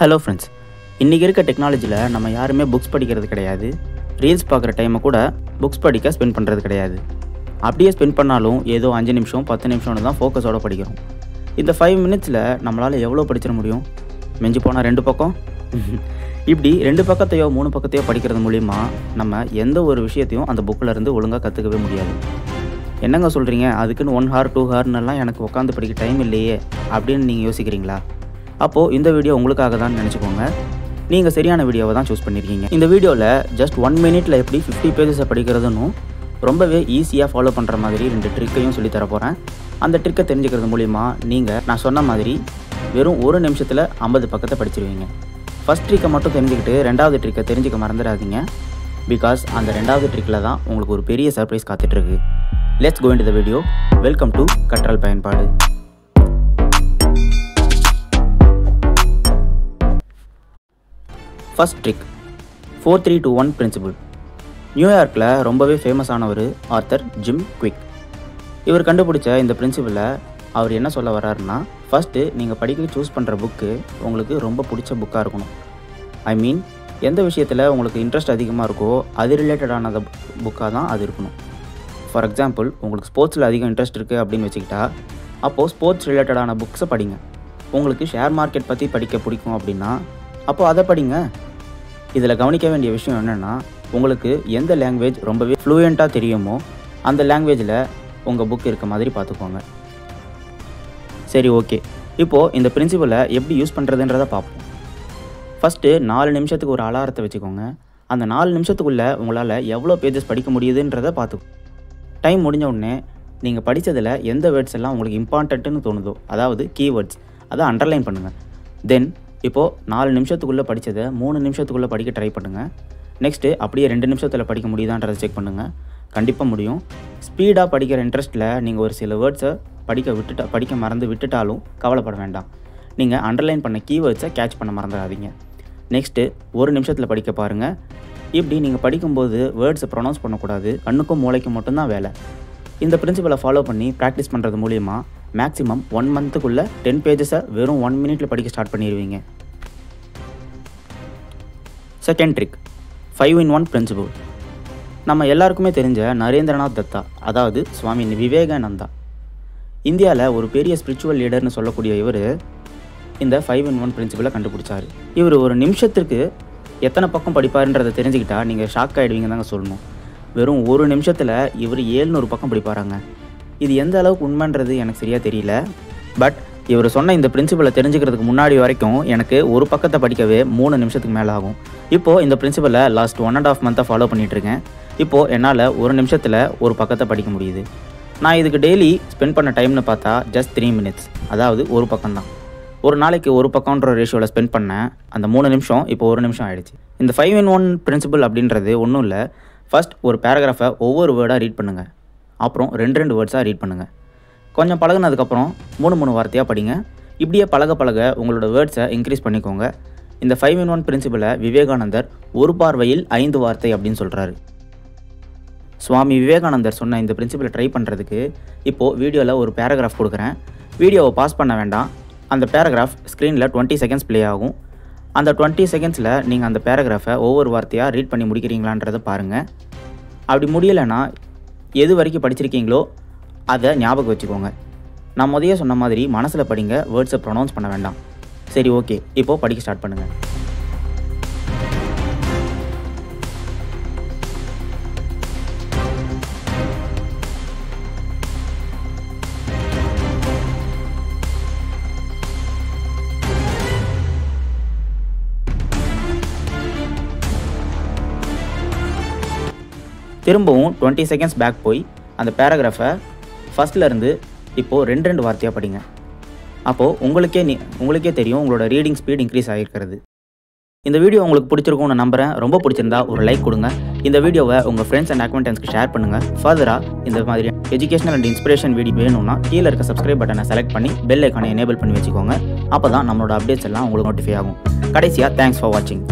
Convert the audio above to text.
Hello friends, இன்றைக்கி இருக்க டெக்னாலஜியில் நம்ம யாருமே புக்ஸ் படிக்கிறது கிடையாது. ரீல்ஸ் பார்க்குற டைமை கூட புக்ஸ் படிக்க ஸ்பெண்ட் பண்ணுறது கிடையாது. அப்படியே ஸ்பெண்ட் பண்ணாலும் ஏதோ 5 நிமிஷம் 10 நிமிஷம்னு தான் ஃபோக்கஸோடு படிக்கிறோம். இந்த 5 மினிட்ஸில் நம்மளால் எவ்வளோ படிச்சிட முடியும்? மிஞ்சி போனால் 2 பக்கம். இப்படி 2 பக்கத்தையோ 3 பக்கத்தையோ படிக்கிறது மூலிமா நம்ம எந்த ஒரு விஷயத்தையும் அந்த புக்கில் இருந்து ஒழுங்காக கற்றுக்கவே முடியாது. என்னங்க சொல்கிறீங்க, அதுக்குன்னு 1 hour 2 hourன்னெல்லாம் எனக்கு உட்காந்து படிக்க டைம் இல்லையே அப்படின்னு நீங்கள் யோசிக்கிறீங்களா? அப்போது இந்த வீடியோ உங்களுக்காக தான் நினச்சிக்கோங்க. நீங்கள் சரியான வீடியோவை தான் சூஸ் பண்ணியிருக்கீங்க. இந்த வீடியோவில் ஜஸ்ட் 1 மினிட்டில் எப்படி 50 பேஜஸை படிக்கிறதுன்னு ரொம்பவே ஈஸியாக ஃபாலோ பண்ணுற மாதிரி 2 ட்ரிக்கையும் சொல்லித்தர போகிறேன். அந்த ட்ரிக்கை தெரிஞ்சுக்கிறது மூலிமா நீங்கள் நான் சொன்ன மாதிரி வெறும் 1 நிமிஷத்தில் 50 பக்கத்தை படிச்சிருவீங்க. ஃபஸ்ட் ட்ரிக்கை மட்டும் தெரிஞ்சுக்கிட்டு 2வது ட்ரிக்கை தெரிஞ்சுக்க மறந்துடாதீங்க. பிகாஸ் அந்த 2வது ட்ரிக்கில் தான் உங்களுக்கு ஒரு பெரிய சர்ப்ரைஸ் காத்துட்ருக்கு. Let's go into the video. Welcome to கற்றல் பயன்பாடு. First trick, 4-3-2-1 principle. நியூயார்க்கில் ரொம்பவே ஃபேமஸானவர் ஆர்த்தர் ஜிம் குவிக். இவர் கண்டுபிடிச்ச இந்த பிரின்சிபிளில் அவர் என்ன சொல்ல வர்றாருன்னா, ஃபஸ்ட்டு நீங்கள் படிக்க சூஸ் பண்ணுற புக்கு உங்களுக்கு ரொம்ப பிடிச்ச புக்காக இருக்கணும். ஐ மீன், எந்த விஷயத்தில் உங்களுக்கு இன்ட்ரெஸ்ட் அதிகமாக இருக்கோ அது ரிலேட்டடான புக்காக தான் அது இருக்கணும். ஃபார் எக்ஸாம்பிள், உங்களுக்கு ஸ்போர்ட்ஸில் அதிகம் இன்ட்ரெஸ்ட் இருக்குது அப்படின்னு வச்சுக்கிட்டா, அப்போது ஸ்போர்ட்ஸ் ரிலேட்டடான புக்ஸை படிங்க. உங்களுக்கு ஷேர் மார்க்கெட் பற்றி படிக்க பிடிக்கும் அப்படின்னா அப்போது அதை படிங்க. இதில் கவனிக்க வேண்டிய விஷயம் என்னென்னா, உங்களுக்கு எந்த லாங்குவேஜ் ரொம்பவே ஃப்ளூயண்ட்டாக தெரியுமோ அந்த லாங்குவேஜில் உங்கள் புக் இருக்க மாதிரி பார்த்துக்கோங்க. சரி, ஓகே. இப்போது இந்த பிரின்சிபலை எப்படி யூஸ் பண்ணுறதுன்றதை பார்ப்போம். ஃபஸ்ட்டு 4 நிமிஷத்துக்கு ஒரு அலாரத்தை வச்சுக்கோங்க. அந்த 4 நிமிஷத்துக்குள்ளே உங்களால் எவ்வளோ பேஜஸ் படிக்க முடியுதுன்றதை பார்த்துக்கோங்க. டைம் முடிஞ்ச உடனே நீங்கள் படித்ததில் எந்த வேர்ட்ஸ் எல்லாம் உங்களுக்கு இம்பார்ட்டண்ட்டுன்னு தோணுதோ, அதாவது கீவேர்ட்ஸ், அதை அண்டர்லைன் பண்ணுங்கள். தென் இப்போது 4 நிமிஷத்துக்குள்ளே படித்ததை 3 நிமிஷத்துக்குள்ளே படிக்க ட்ரை பண்ணுங்கள். நெக்ஸ்ட்டு அப்படியே 2 நிமிஷத்தில் படிக்க முடியுதான்றதை செக் பண்ணுங்கள். கண்டிப்பாக முடியும். ஸ்பீடாக படிக்கிற இன்ட்ரெஸ்ட்டில் நீங்கள் ஒரு சில வேர்ட்ஸை படிக்க மறந்து விட்டுட்டாலும் கவலைப்பட வேண்டாம். நீங்கள் அண்டர்லைன் பண்ண கீவேர்ட்ஸை கேட்ச் பண்ண மறந்துடாதீங்க. நெக்ஸ்ட்டு 1 நிமிஷத்தில் படிக்க பாருங்கள். இப்படி நீங்கள் படிக்கும்போது வேர்ட்ஸை ப்ரொனவுன்ஸ் பண்ணக்கூடாது. கண்ணுக்கும் மூளைக்கும் மட்டும்தான் வேலை. இந்த பிரின்சிபலை ஃபாலோ பண்ணி ப்ராக்டிஸ் பண்ணுறது மூலிமா மேக்ஸிமம் 1 மந்த்துக்குள்ளே 10 பேஜஸை வெறும் 1 மினிட்டில் படிக்க ஸ்டார்ட் பண்ணிடுவீங்க. Second trick, 5-in-1 principle. நம்ம எல்லாருக்குமே தெரிஞ்ச நரேந்திரநாத் தத்தா, அதாவது சுவாமி விவேகானந்தா, இந்தியாவில் ஒரு பெரிய ஸ்பிரிச்சுவல் லீடர்னு சொல்லக்கூடிய இவர் இந்த 5-in-1 பிரின்சிபிளை கண்டுபிடிச்சார். இவர் ஒரு நிமிஷத்துக்கு எத்தனை பக்கம் படிப்பாருன்றதை தெரிஞ்சுக்கிட்டா நீங்கள் ஷாக் ஆகிடுவீங்க தாங்க சொல்லணும். வெறும் 1 நிமிஷத்தில் இவர் 700 பக்கம் படிப்பாராங்க. இது எந்த அளவுக்கு உண்மைன்றது எனக்கு சரியாக தெரியல. பட் இவர் சொன்ன இந்த பிரின்சிபலை தெரிஞ்சுக்கிறதுக்கு முன்னாடி வரைக்கும் எனக்கு ஒரு பக்கத்தை படிக்கவே 3 நிமிஷத்துக்கு மேலே ஆகும். இப்போது இந்த பிரின்சிபலை லாஸ்ட் 1.5 மந்த்தாக ஃபாலோ பண்ணிகிட்ருக்கேன். இப்போது என்னால் 1 நிமிஷத்தில் ஒரு பக்கத்தை படிக்க முடியுது. நான் இதுக்கு டெய்லி ஸ்பெண்ட் பண்ண டைம்னு பார்த்தா ஜஸ்ட் 3 மினிட்ஸ், அதாவது ஒரு பக்கம்தான். ஒரு நாளைக்கு ஒரு பக்கம்ன்ற ரேஷியோவில் ஸ்பெண்ட் பண்ணேன். அந்த 3 நிமிஷம் இப்போ 1 நிமிஷம் ஆகிடுச்சு. இந்த 5-in-1 பிரின்சிபல் அப்படின்றது ஒன்றும் இல்லை. ஃபஸ்ட் ஒரு பேராகிராஃபை ஒவ்வொரு வேர்டாக ரீட் பண்ணுங்கள். அப்புறம் 2 வேர்ட்ஸாக ரீட் பண்ணுங்கள். கொஞ்சம் பழகுனதுக்கப்புறம் 3 வார்த்தையாக படிங்க. இப்படியே பழக உங்களோட வேர்ட்ஸை இன்க்ரீஸ் பண்ணிக்கோங்க. இந்த 5-in-1 பிரின்சிபலை விவேகானந்தர் ஒரு பார்வையில் 5 வார்த்தை அப்படின்னு சொல்கிறாரு. சுவாமி விவேகானந்தர் சொன்ன இந்த பிரின்சிபலை ட்ரை பண்ணுறதுக்கு இப்போது வீடியோவில் ஒரு பேராகிராஃப் கொடுக்குறேன். வீடியோவை பாஸ் பண்ண வேண்டாம். அந்த பேராகிராஃப் ஸ்க்ரீனில் 20 செகண்ட்ஸ் ப்ளே ஆகும். அந்த 20 செகண்ட்ஸில் நீங்கள் அந்த பேராகிராஃபை ஒவ்வொரு வார்த்தையாக ரீட் பண்ணி முடிக்கிறீங்களான்றதை பாருங்கள். அப்படி முடியலைன்னா எது வரைக்கும் படிச்சிருக்கீங்களோ அதை ஞாபகம் வச்சுக்கோங்க. நான் முதல்ல சொன்ன மாதிரி மனசில் படிங்க, வேர்ட்ஸை ப்ரொனவுன்ஸ் பண்ண வேண்டாம். சரி, ஓகே. இப்போது படிக்க ஸ்டார்ட் பண்ணுங்கள். திரும்பவும் 20 செகண்ட்ஸ் பேக் போய் அந்த பேராகிராஃபை ஃபஸ்ட்லேருந்து இப்போது 2 வார்த்தையாக படிங்க. அப்போது உங்களுக்கே தெரியும் உங்களோட ரீடிங் ஸ்பீட் இன்க்ரீஸ் ஆகிருக்கிறது. இந்த வீடியோ உங்களுக்கு பிடிச்சிருக்கும்னு நம்புகிறேன். ரொம்ப பிடிச்சிருந்தா ஒரு லைக் கொடுங்க. இந்த வீடியோவை உங்கள் ஃப்ரெண்ட்ஸ் அண்ட் அக்வைண்டன்ஸ்க்கு ஷேர் பண்ணுங்கள். ஃபர்தராக இந்த மாதிரி எஜுகேஷனல் அண்ட் இன்ஸ்பிரேஷன் வீடியோ வேணும்னா கீழே இருக்க சப்ஸ்கிரைப் பட்டனை செலக்ட் பண்ணி பெல் ஐக்கானை எனேபிள் பண்ணி வச்சுக்கோங்க. அப்போ தான் நம்மளோட அப்டேட்ஸ் எல்லாம் உங்களுக்கு நோட்டிஃபை ஆகும். கடைசியாக தேங்க்ஸ் ஃபார் வாட்சிங்.